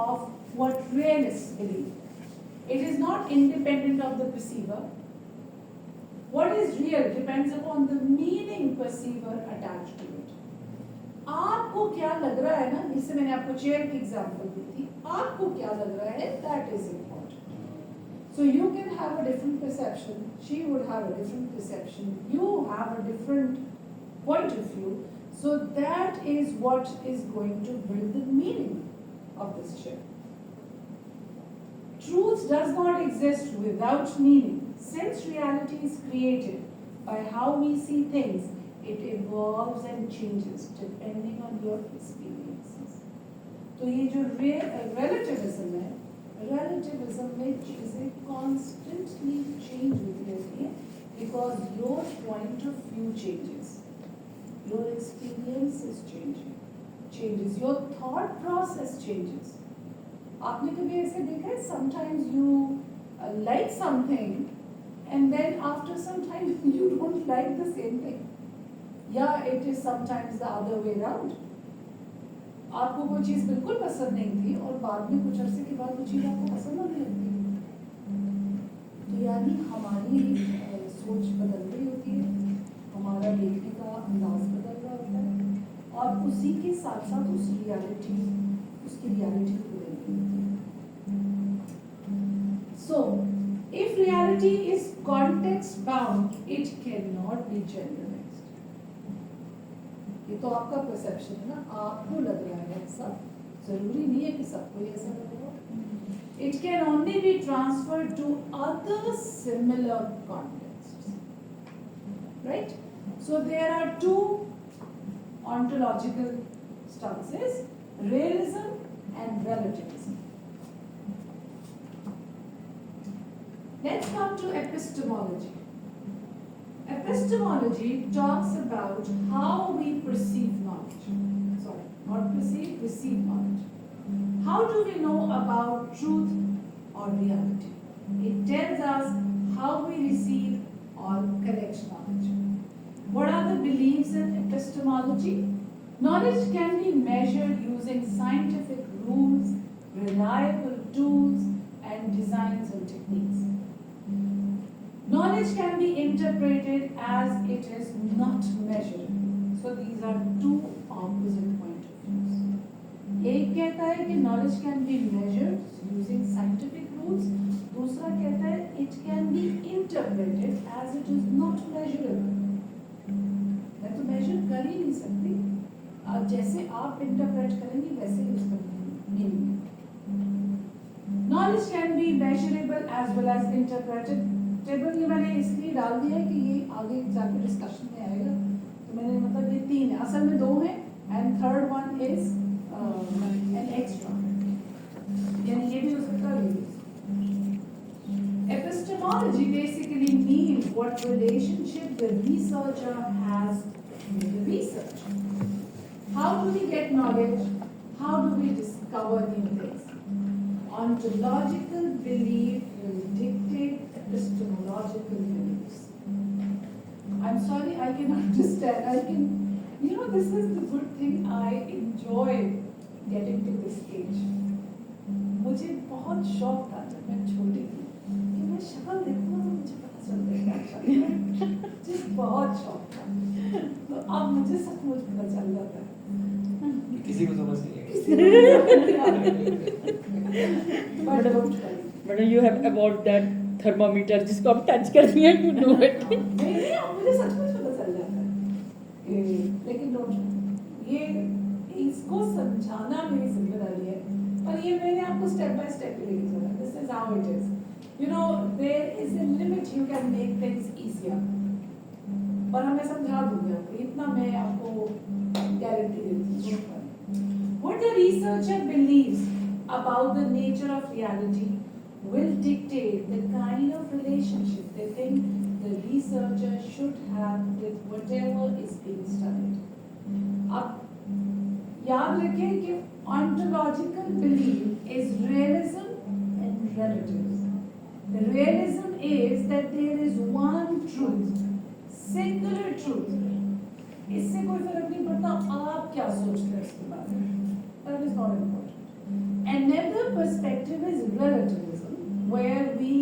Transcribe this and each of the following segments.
of what realists believe. It is not independent of the perceiver. What is real depends upon the meaning perceiver attached to it. आपको क्या लग रहा है ना, जिससे मैंने आपको चेयर की एग्जांपल दी थी, आपको क्या लग रहा है, that is important. So you can have a different perception, she would have a different perception, you have a different point of view. So that is what is going to build the meaning of this chair. Truth does not exist without meaning. Since reality is created by how we see things, it evolves and changes depending on your experiences. तो ये जो relativism है, relativism में चीजें constantly change होती रहती हैं because your point of view changes, your experience is changes, your thought process changes. आपने कभी ऐसे देखा है? Sometimes you like something and then after some time you don't like the same thing. Yeah, it is sometimes the other way around. आपको वो चीज़ बिल्कुल पसंद नहीं थी और बाद में कुछ अरसे के बाद वो चीज़ आपको पसंद होने लगती है। तो यानी हमारी सोच बदल रही होती है, हमारा देखने का अंदाज बदल रहा होता है और उसी के साथ साथ उसकी रियलिटी को बदल रही होती है। So, if reality is context bound, it cannot be generalized. ये तो आपका परसेप्शन है ना, आपको लग रहा है ऐसा, जरूरी नहीं है कि सबको ऐसा लग रहा हो। It can only be transferred to other similar contexts, right? So there are two ontological stances: realism and relativism. Let's come to epistemology. Epistemology talks about how we perceive knowledge. Sorry, not perceive, receive knowledge. How do we know about truth or reality? It tells us how we receive or collect knowledge. What are the beliefs in epistemology? Knowledge can be measured using scientific rules, reliable tools, and designs and techniques. Knowledge can be interpreted as it is not measured. So these are two opposite point of views. एक कहता है कि knowledge can be measured using scientific rules. दूसरा कहता है it can be interpreted as it is not measurable. मैं तो measure कर ही नहीं सकती. जैसे आप interpret करेंगे वैसे ही उसका meaning. Knowledge can be measurable as well as interpreted. Table ये मैंने इसलिए डाल दिया है कि ये आगे जाकर डिस्कशन में आएगा, तो मैंने मतलब ये तीन है, असल में दो है and third one is an extra, यानी ये भी हो सकता है। Epistemology basically means what relationship the researcher has with the research. How do we get knowledge? How do we discover new things? Ontological belief will dictate epistemological beliefs. I'm sorry, I can understand. This is the good thing. I enjoy getting to this age. मुझे बहुत शौक था जब मैं छोटी थी कि मैं शक्ल देखूँ तो मुझे पता चलता है, मुझे बहुत शौक था। तो अब मुझे सचमुच पता चल जाता है। किसी को समझ नहीं है। But you have evolved that thermometer जिसको आप टच कर दिए, you know it. नहीं, अब मुझे सचमुच पता चल जाता है। लेकिन ये इसको समझाना मेरी जिम्मेदारी है, पर ये मैंने आपको स्टेप बाय स्टेप लेके चला। This is how it is. There is a limit you can make things easier. पर हमें समझा दूंगी आपको, इतना मैं आपको गारंटी देती हूँ। What the researcher believes about the nature of reality will dictate the kind of relationship they think the researcher should have with whatever is being studied. अब याद रखें कि ontological belief is realism and relativism. The realism is that there is one truth, singular truth. इससे कोई फर्क नहीं पड़ता आप क्या सोचते हैं इसके बारे में. That is not important. And never perspective is relativism, where we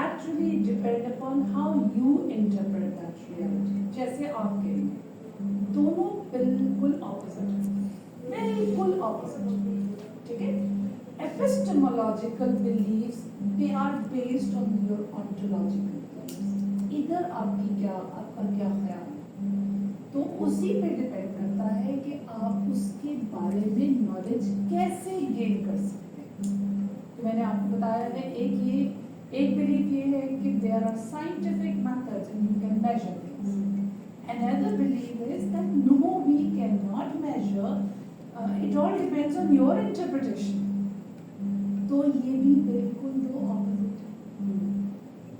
actually depend upon how you interpret that reality. जैसे आप कहेंगे, दोनों बिल्कुल opposite हैं, बिल्कुल opposite, ठीक है? Epistemological beliefs, they are based on your ontological beliefs. इधर आपका क्या ख्याल है? तो उसी पे डिपेंड करता है कि आप उसके बारे में नॉलेज कैसे गेन कर सकते हैं। तो मैंने आपको बताया है एक बिलीफ ये है कि there are scientific methods and you can measure things. Another belief is that no we can not measure, it all depends on your interpretation. तो ये भी बिल्कुल दो ऑपोजिट है।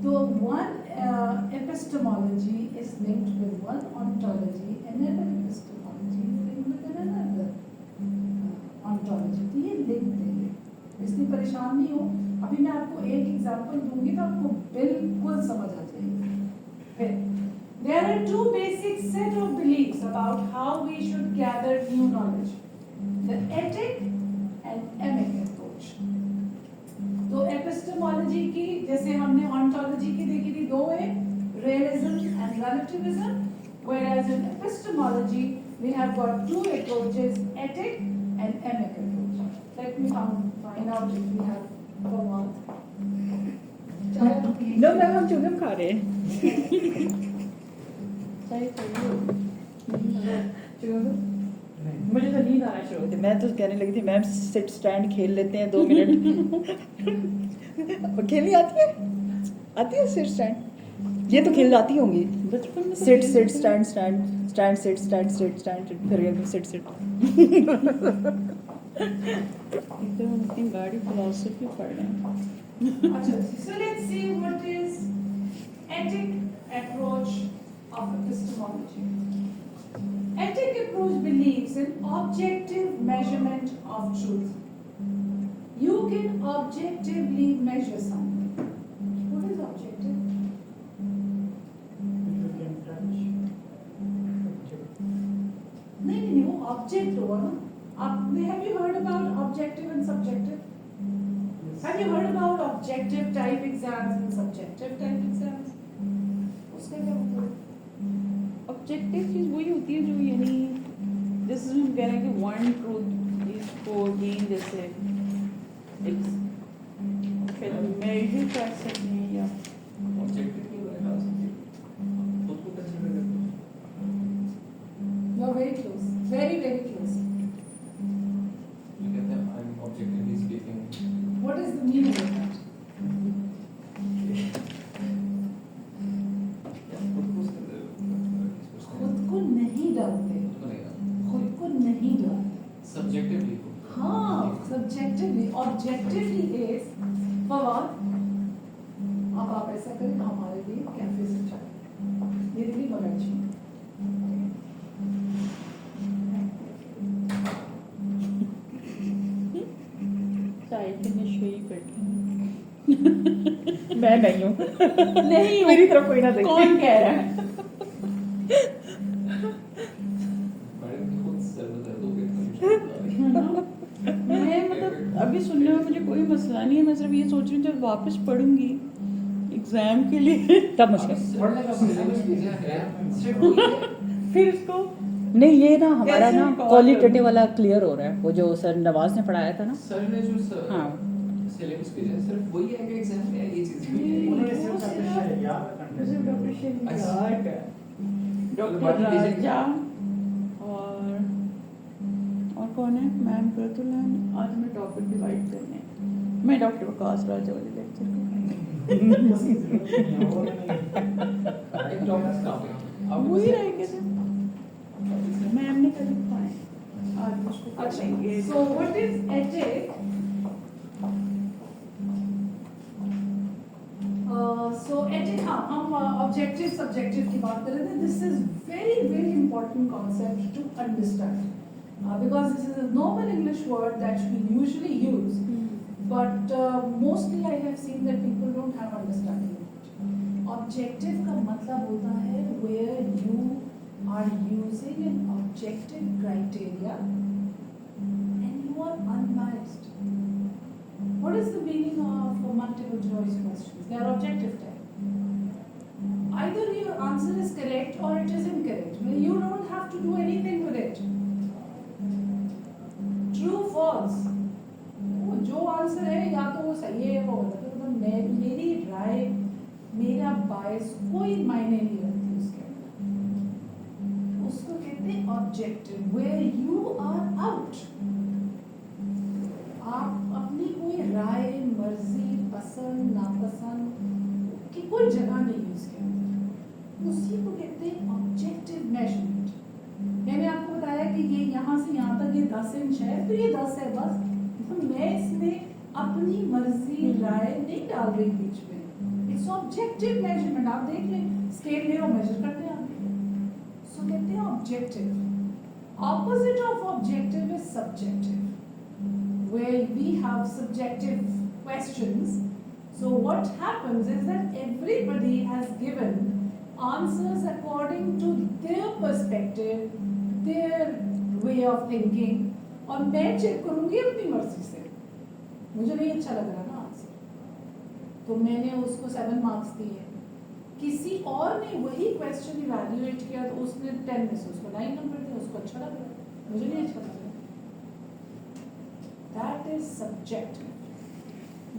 तो one epistemology is linked with one ontology, another epistemology is linked with another ontology. तो ये link है, इसलिए परेशान नहीं हो। अभी मैं आपको एक एग्जांपल दूंगी तो आपको बिल्कुल समझ आ जाएगी। फिर there are two basic set of beliefs about how we should gather new knowledge: the ethic and emic approach. तो एपिस्टेमोलॉजी की, जैसे हमने ऑन्टोलॉजी की देखी थी, दो है, realism and relativism, whereas in epistemology we have got two approaches, ethic and emic approach. Let me find out if we have Pramod. No ma'am, हम चुगम खा रहे हैं। मुझे तो नींद आना शुरू होती है। मैं तो कहने लगी थी मैम सिट स्टैंड खेल लेते हैं 2 मिनट। खेलनी आती है सिट स्टैंड? ये तो खेल आती होंगी बचपन में। Sit sit stand stand stand sit stand sit stand फिर एकदम सिट सिट। एकदम अपनी गाड़ी फिलॉसफी पढ़ रहे हैं। अच्छा, so let's see what is ethic approach of epistemology. Ethic approach believes in objective measurement of truth. You can objectively measure something. What is objective? नहीं, वो object हुआ ना। Have you heard about objective and subjective? Have you heard about objective type exams and subjective type exams? उसका क्या मतलब है? Objective चीज वही होती है जो यानी जैसे हम कह रहे हैं कि one truth is for gain, जैसे फिर मेजर कर सकते हैं या ऑब्जेक्टिव की बात है, खुद को कंसीडर करते हैं। You are very close, very very close. ये कहते हैं I am objectively speaking. What is the meaning of that? खुद को नहीं डालते, खुद को नहीं डालते। सब्जेक्टिवली हाँ, subjectively, objectively is फवाद। अब आप ऐसा करें हमारे लिए कैफे से चाय, मेरे लिए बगैची। चाय के नशे ही बैठे मैं नहीं हूँ। नहीं मेरी तरफ कोई ना देखे। कौन कह रहा है? मैडम खुद सर में दर्द हो गया। मैं मतलब अभी सुनने में मुझे कोई मसला नहीं है, मैं सिर्फ ये सोच रही हूँ जब वापस पढ़ूंगी एग्जाम के लिए तब मुश्किल। पढ़ने का सिलेबस भेजा है, सिर्फ वही है। फिर इसको नहीं, ये ना हमारा कैसे ना रिकॉर्ड क्वालिटेटिव वाला क्लियर हो रहा है। वो जो सर नवाज ने पढ़ाया था ना, सर ने जो हाँ। सिलेबस भेजा है, सिर्फ वही है कि एग्जाम में ये चीज भी उन्होंने है। सिर्फ अपने शहरियार का सिर्फ कंटेस्ट डॉक्टर शहरियार का, डॉक्टर बाकी भेजे- राजा और कौन है, मैम प्रतुलन। आज मैं टॉपिक डिवाइड करने हैं। मैं डॉक्टर वकास राजा वाले लेक्चर एक टॉपिक का आप वही रह गए थे, मैम ने कल लिखवाए, आज उसको कर लेंगे। So what is ethic? So ethic, हाँ, हम objective subjective की बात कर रहे थे। This is very important concept to understand because this is a normal English word that we usually use, but mostly I have seen that people don't have understanding of it. Objective का मतलब होता है where you are using an objective criteria and you are unbiased. What is the meaning of multiple choice questions? They are objective type. Either your answer is correct or it is incorrect. Well, you don't have to do anything with it. True, false. वो जो answer है या तो वो सही है या वो गलत है, मतलब मेरी राय, मेरा बायस कोई मायने नहीं रखती उसके अंदर। उसको कहते हैं objective, where you are out. आप अपनी कोई राय, मर्जी, पसंद, नापसंद की कोई जगह नहीं है उसके अंदर। उसी को कहते हैं ऑब्जेक्टिव मेजरमेंट। मैंने आपको बताया कि ये यहाँ से यहाँ तक ये 10 इंच है, तो ये 10 है बस। तो मैं इसमें अपनी मर्जी, राय नहीं डाल रही बीच में। It's objective measurement. आप देख लें, स्केल ले और मेजर करते हैं आप। सो कहते हैं objective. Opposite of objective is subjective, where we have subjective questions. So what happens is that everybody has given answers according to their perspective, their way of thinking, और मैं चेक करूंगी अपनी मर्जी से। मुझे नहीं अच्छा लग रहा ना आंसर, तो मैंने उसको 7 मार्क्स दिए। किसी और ने वही क्वेश्चन इवैल्यूएट किया तो उसने 10 में से उसको 9 नंबर दिए, उसको अच्छा लग रहा, मुझे नहीं अच्छा लग रहा। That is subjective.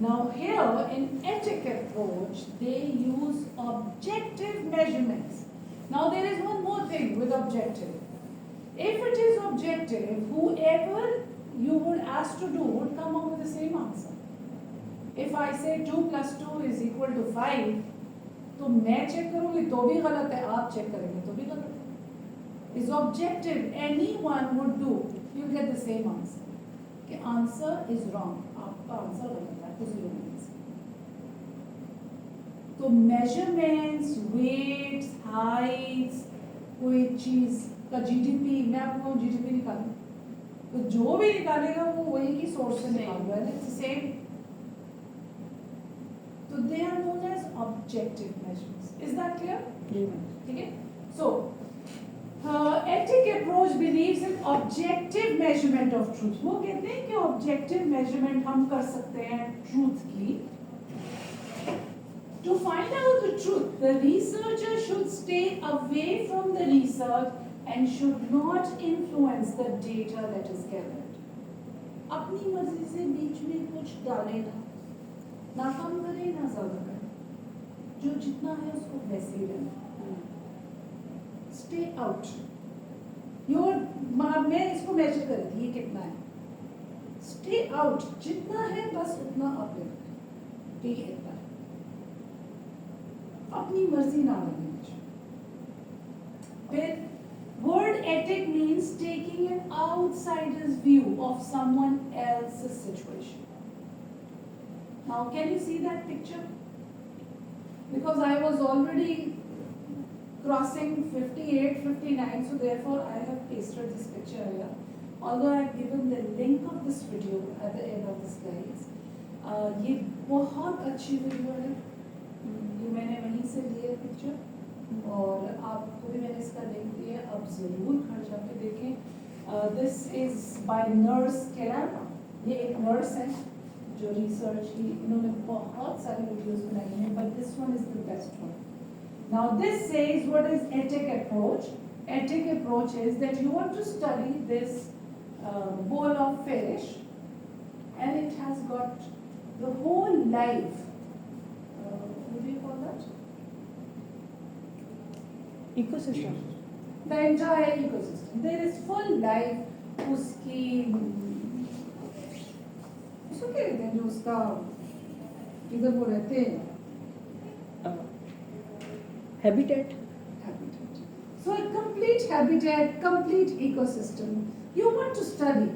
Now here in etiquette approach, they use objective measurements. Now there is one more thing with objective. If it is objective, whoever you would ask to do would come up with the same answer. If I say 2 + 2 = 5, तो मैं check करूँगी तो भी गलत है, आप check करेंगे तो भी गलत है. Is objective, anyone would do, you get the same answer. कि आंसर इज रॉन्ग, आपका आंसर गलत है, तो 0 मीन्स। तो मेजरमेंट्स, वेट्स, हाइट्स, कोई चीज का जीडीपी, मैं आपको जीडीपी निकालूं तो जो भी निकालेगा वो वही की सोर्स से निकालेगा, इट्स सेम। तो they are known as objective measures. Is that clear? ठीक है। सो ethic approach believes in objective measurement of truth. वो कहते हैं कि objective measurement हम कर सकते हैं truth की। To find out the truth, the researcher should stay away from the research and should not influence the data that is gathered. अपनी मर्जी से बीच में कुछ डाले ना कम करे ना ज्यादा करे, जो जितना है उसको वैसे ही रहना। Stay out. मैं इसको मेजर कर दी, ये कितना है? Stay out. जितना है बस उतना आप ले, ठीक है, इतना है। अपनी मर्जी ना लगनी। फिर word ethic means taking an outsider's view of someone else's situation. Now, can you see that picture? Because I was already crossing 58, 59, so therefore I have pasted this picture here. Although I have given the link of this video at the end of the slides. ये बहुत अच्छी video है, ये मैंने वहीं से लिया picture और आपको भी मैंने इसका लिंक दिया, आप ज़रूर घर जाके देखें। This is by nurse Kerala. ये एक नर्स है जो रिसर्च की, इन्होंने बहुत सारी वीडियोस बनाई हैं, but this one is the best one. Now this says what is ethic approach. Ethic approach is that you want to study this bowl of fish and it has got the whole life. What do you call that? Ecosystem. The entire ecosystem. There is full life. उसकी उसको क्या कहते हैं जो उसका इधर वो रहते हैं Habitat. habitat. So a complete habitat, complete ecosystem. You want to study,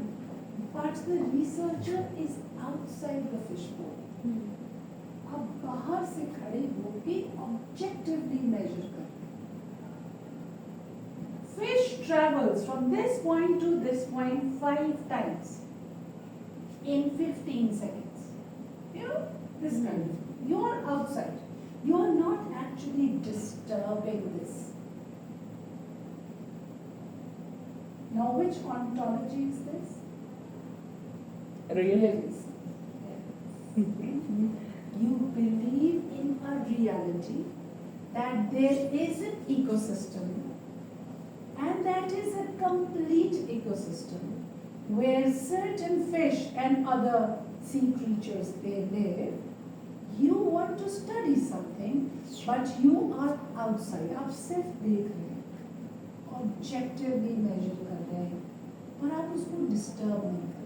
but the researcher is outside the fishbowl. अब बाहर से खड़े होके objectively measure कर। Fish travels from this point to this point 5 times in 15 seconds. You know, this kind of. You're outside. You're not actually disturbing this. Now, which ontology is this? Realism. You believe in a reality that there is an ecosystem, and that is a complete ecosystem where certain fish and other sea creatures they live. You want to study something, but you are outside. आप सिर्फ देख रहे हैं, objectively measure कर रहे हैं, पर आप उसको disturb नहीं कर रहे.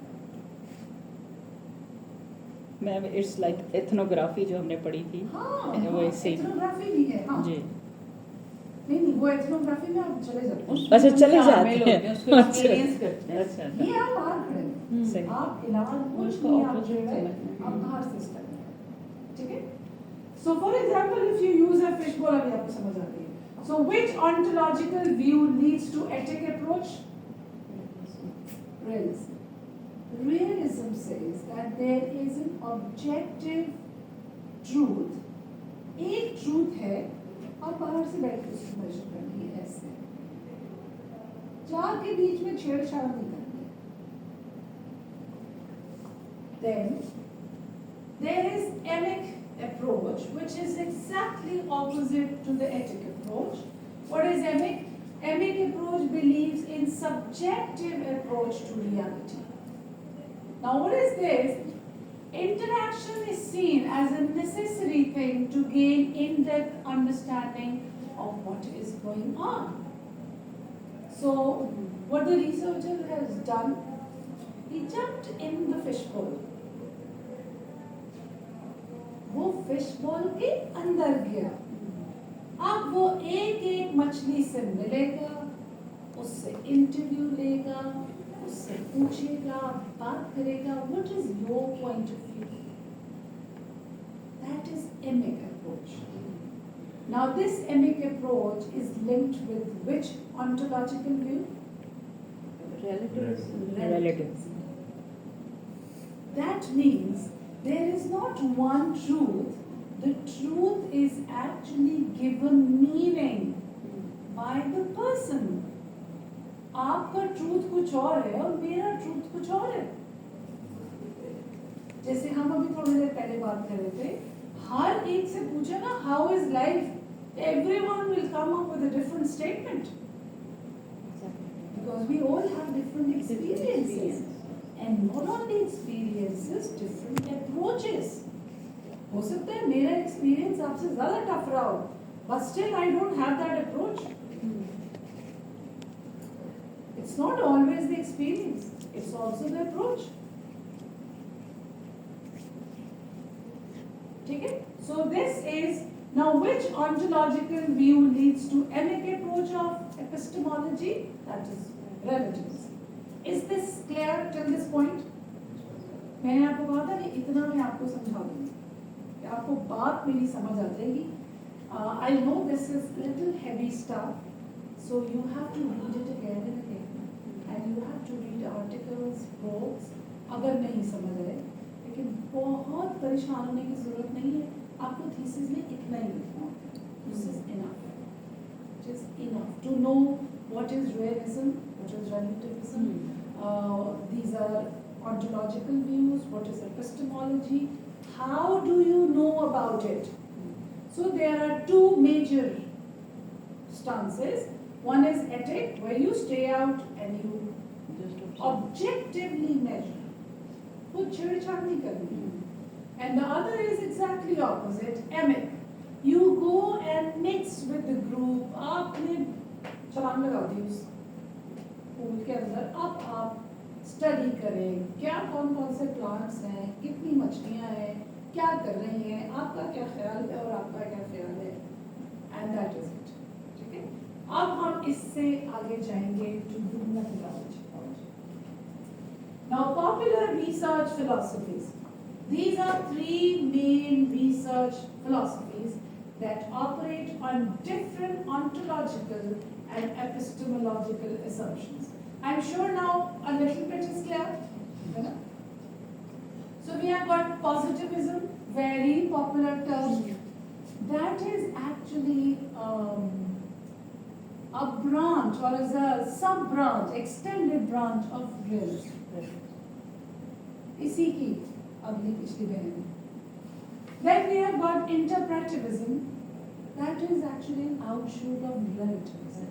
मैम इट्स लाइक एथनोग्राफी जो हमने पढ़ी थी हाँ, वो ऐसे ही ethnography भी है, हाँ. जी नहीं नहीं, वो ethnography में आप चले जाते हैं. अच्छा, चले शामिल जाते होते हैं। हैं, उसको अच्छा। experience करते हैं। अच्छा ये आप बाहर खड़े हैं. सही आप इलाज कुछ उसका नहीं आप opposite जो है समझ में। आप बाहर से स्टार्ट करें. ठीक है. So for example, if you use a fishbowl, अभी आपको समझ आ रही है. So which ontological view leads to ethic approach? Realism. Realism says that there is an objective truth. एक truth है, आप बाहर से बैठ के उसको measure करनी है ऐसे. चार के बीच में छेड़छाड़ नहीं करनी है. Then there is emic approach, which is exactly opposite to the ethic approach. What is emic? Emic approach believes in subjective approach to reality. Now what is this? Interaction is seen as a necessary thing to gain in-depth understanding of what is going on. So what the researcher has done, he jumped in the fishbowl. वो फिशबॉल के अंदर गया. अब वो एक एक मछली से मिलेगा, उससे इंटरव्यू लेगा, उससे पूछेगा, बात करेगा. What is your point of view? That is emic approach. Now this emic approach is linked with which ontological view? relatives That means there is not one truth. The truth is actually given meaning by the person. आपका truth कुछ और है और मेरा truth कुछ और है. जैसे हम अभी थोड़ी देर पहले बात कर रहे थे, हर एक से पूछे ना how is life, everyone will come up with a different statement because we all have different experiences. And not only experiences, different approaches. हो सकता है मेरा experience आपसे ज़्यादा tough रहा हो, but still I don't have that approach. It's not always the experience, it's also the approach. ठीक है? So this is, now which ontological view leads to emic approach of epistemology? That is relativism. Is this clear till this point? मैंने आपको कहा था कि इतना मैं आपको समझा दूंगी, कि आपको बात मेरी समझ आ जाएगी. I know this is little heavy stuff, so you have to read it again and again, and you have to read articles, books. अगर नहीं समझ आए, लेकिन बहुत परेशान होने की जरूरत नहीं है. आपको थीसिस में इतना ही लिखना होता है. This is enough. Just enough to know what is realism, what is relativism. These are ontological views. What is epistemology? How do you know about it? So there are two major stances. One is ethic, where you stay out and you objectively measure. वो छेड़छाड़ नहीं करनी. And the other is exactly opposite, emic. You go and mix with the group. आपने छलांग लगा दी उस pool के अंदर. अब आप स्टडी करें क्या कौन कौन से प्लांट्स हैं, कितनी मछलियां हैं, क्या कर रही हैं, आपका क्या ख्याल है और आपका क्या ख्याल है. And that is it. ठीक है. अब हम इससे आगे जाएंगे to methodology. Now popular research philosophies. These are three main research philosophies that operate on different ontological and epistemological assumptions. I'm sure now a little bit is clear. So we have got positivism, very popular term. That is actually a branch or is a sub-branch, extended branch of realism. इसी की अगली पिछली बहन. Then we have got interpretivism. That is actually an outshoot of relativism.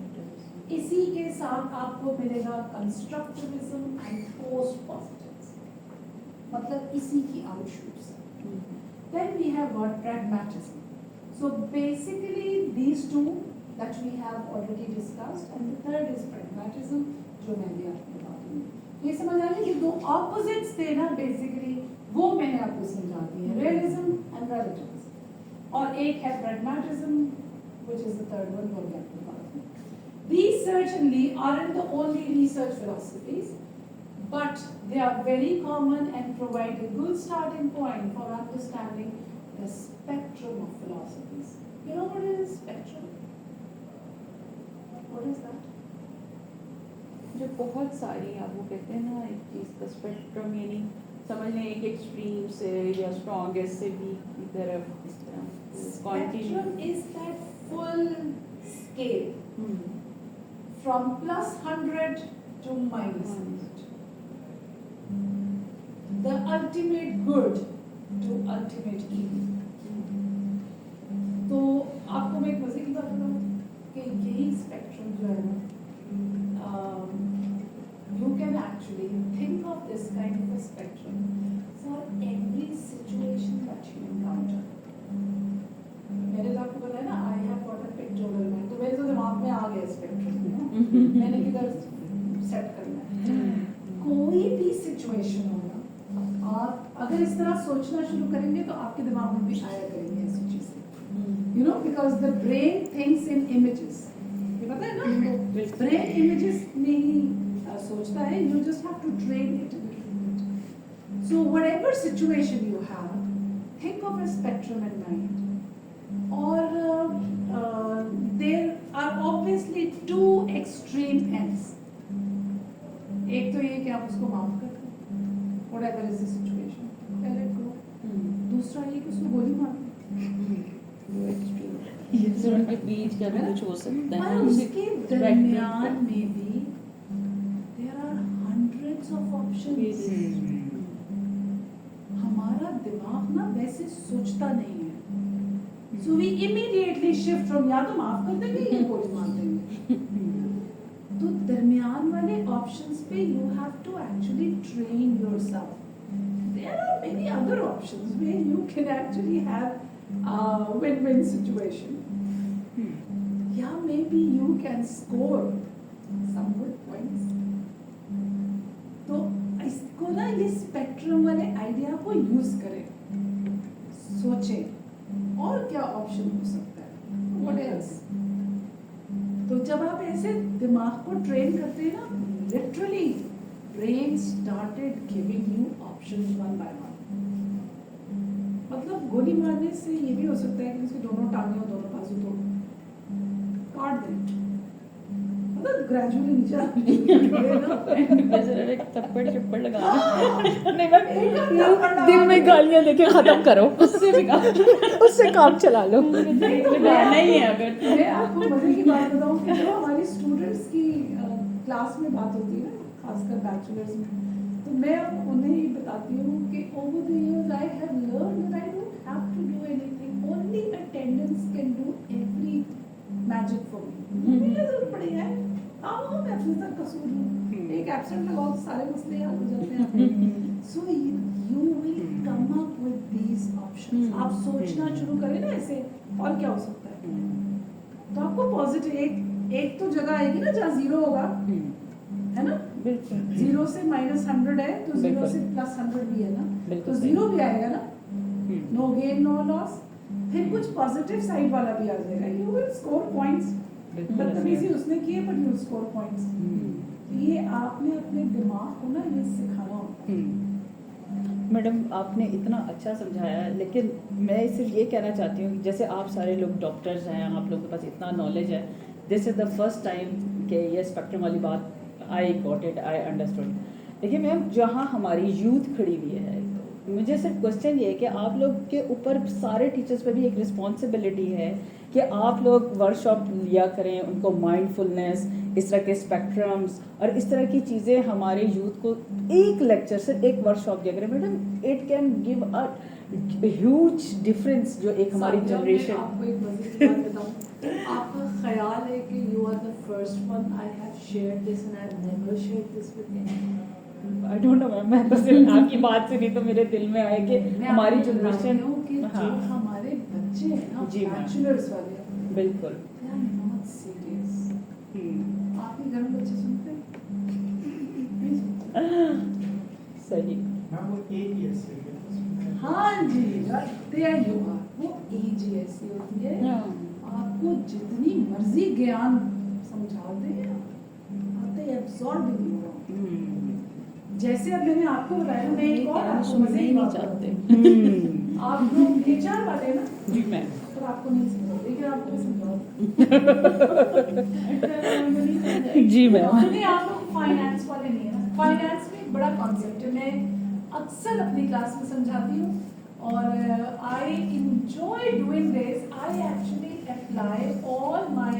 इसी के साथ आपको मिलेगा कंस्ट्रक्टिविज्म एंड पोस्ट पॉजिटिविज्म, मतलब इसी की आउटशूट्स. Then we have got pragmatism. So basically these two that we have already discussed, and the third is pragmatism, जो मैं भी आपको बता दूँगी. ये समझ आ गया कि दो opposites थे ना basically, वो मैंने आपको समझा दी है, realism and relativism. और एक है pragmatism, which is the third one, वो मैं आपको बता दूँगी. These certainly aren't the only research philosophies, but they are very common and provide a good starting point for understanding the spectrum of philosophies. You know what is spectrum? What is that? जो बहुत सारी आप वो कहते हैं ना एक चीज़ का स्पेक्ट्रम, यानी समझ लें एक एक्सट्रीम से या स्ट्रॉन्गेस्ट से वीक की तरफ इस तरह Spectrum is that full scale from plus 100 to minus 100. The ultimate good to ultimate evil. तो आपको मैं एक मजे की बात बताऊं कि यही स्पेक्ट्रम जो है ना, you can actually think of this kind of a spectrum for every situation that you encounter. मैंने तो आपको बताया ना, I have got a pictorial mind, तो मेरे तो दिमाग में आ गया स्पेक्ट्रम, मैंने किधर सेट करना है. कोई भी सिचुएशन होगा, आप अगर इस तरह सोचना शुरू करेंगे तो आपके दिमाग में भी आया करेंगे ऐसी चीजें. You know, because the brain thinks in images. ये पता है ना, तो brain images में ही सोचता है. You just have to train it a little bit. So whatever situation you have, think of a spectrum in mind. Or there are obviously two extreme ends. एक तो ये कि आप उसको माफ कर दो, whatever is the situation, let it go. दूसरा ये कि उसको गोली मार दो. वो एक्सट्रीम उनके बीच का भी कुछ हो सकता है. पर उसके दरमियान में भी there are hundreds of options. हमारा दिमाग ना वैसे सोचता नहीं है. So we immediately shift from या तो माफ कर देंगे या गोली मार देंगे. तो दरमियान वाले options पे you have to actually train yourself. There are many other options where you can actually have a win-win situation. Yeah, maybe you can score some good points. तो इसको ना ये स्पेक्ट्रम वाले आइडिया को यूज करें, सोचें और क्या ऑप्शन हो सकता है. What else? तो जब आप ऐसे दिमाग को ट्रेन करते हैं ना, literally brain started giving you options one by one. मतलब गोली मारने से ये भी हो सकता है कि उसके दोनों टांगें और दोनों बाजू तो काट दें, मतलब ग्रेजुअली नीचे एक थप्पड़ चप्पड़ लगा नहीं मैम, दिन में गालियां देके खत्म करो, उससे काम चला लो. लगाना ही है. अगर मैं आपको मजे की बात बताऊं कि जो हमारी स्टूडेंट्स की क्लास में बात होती है ना, खासकर बैचलर्स में, तो मैं उन्हें ही बताती हूँ कि over the years I have learned that I don't have to do anything, only attendance can do every magic for me. मेरी जरूरत पड़ी है, आओ मैं अपने सर कसूर हूँ, एक एब्सेंट लगाओ तो सारे मसले हल हो जाते हैं. So you will come up with these options. आप सोचना शुरू करें ना ऐसे, और क्या हो सकता है, तो आपको पॉजिटिव एक तो जगह आएगी ना जहाँ जीरो होगा, है ना. बिल्कुल. जीरो से माइनस 100 है तो जीरो से प्लस 100 भी है ना, तो जीरो भी आएगा ना. No gain no loss. फिर कुछ पॉजिटिव साइड वाला भी आ जाएगा. You will score points. बदतमीजी उसने की है बट यू स्कोर पॉइंट्स. ये आपने अपने दिमाग को ना ये सिखाना होता है. मैडम आपने इतना अच्छा समझाया है, लेकिन मैं सिर्फ ये कहना चाहती हूँ कि जैसे आप सारे लोग डॉक्टर्स हैं, आप लोगों के पास इतना नॉलेज है, this is the first time कि ये स्पेक्ट्रम वाली बात I got it, I understood. देखिए मैम, जहाँ हमारी यूथ खड़ी हुई है, मुझे सिर्फ क्वेश्चन ये है कि आप लोग के ऊपर सारे टीचर्स पे भी एक रिस्पॉन्सिबिलिटी है कि आप लोग वर्कशॉप लिया करें, उनको माइंडफुलनेस, इस तरह के स्पेक्ट्रम्स और इस तरह की चीज़ें हमारे यूथ को एक लेक्चर से एक वर्कशॉप दिया करें। Madam it can give a huge difference जो एक हमारी साथियों, मैं जनरेशन। आपको एक मज़े की बात बताऊं, आपका ख्याल है कि you are the first one I have shared this and I have never shared this with anyone. I don't know ma'am, मैं तो सिर्फ आपकी बात से नहीं तो मेरे दिल में आए कि मैं हमारी आपको बता रही जनरेशन। हूं कि हाँ। जो हमारे बच्चे हैं ना, जी मैम। बैचलर्स वाले, बिल्कुल। they are not serious। आपके घर में बच्चे सुनते हैं? सही। मैम वो एक ही ऐसे है। हाँ जी, there you are। वो एज ही ऐसी होती है, आपको जितनी मर्जी ज्ञान समझा दें, आते एब्सॉर्ब ही नहीं हो रहा। जैसे अब मैंने आपको बताया, मैं एक और आपको मजे की बात बताऊं। आप लोग HR वाले ना, जी मैम। पर आपको नहीं समझा, लेकिन आपको भी समझाओ। जी मैम। नहीं, आप लोग फाइनेंस वाले नहीं है ना। फाइनेंस में एक बड़ा कॉन्सेप्ट है, मैं अक्सर अपनी क्लास में समझाती हूँ और I enjoy doing this. I actually apply all my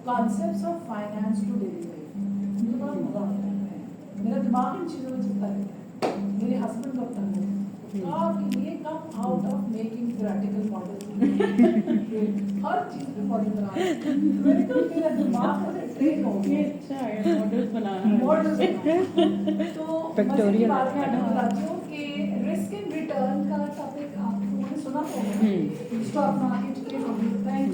concepts of finance to daily life. मुझे बड़ा मजा आता है, मेरा दिमाग इन चीज़ों में चलता रहता है। मेरे हस्बैंड को पता है कि ये come out of making theoretical model, हर चीज़ पे मॉडल बना रहे हैं। मेरे को मेरा दिमाग ऐसे ट्रेन हो गया। अच्छा है मॉडल्स बनाना। मॉडल्स बनाना। तो मजे की बात मैं आपको बताती हूँ कि रिस्क एंड रिटर्न का टॉपिक आप लोगों ने सुना होगा, स्टॉक मार्केट के बैंक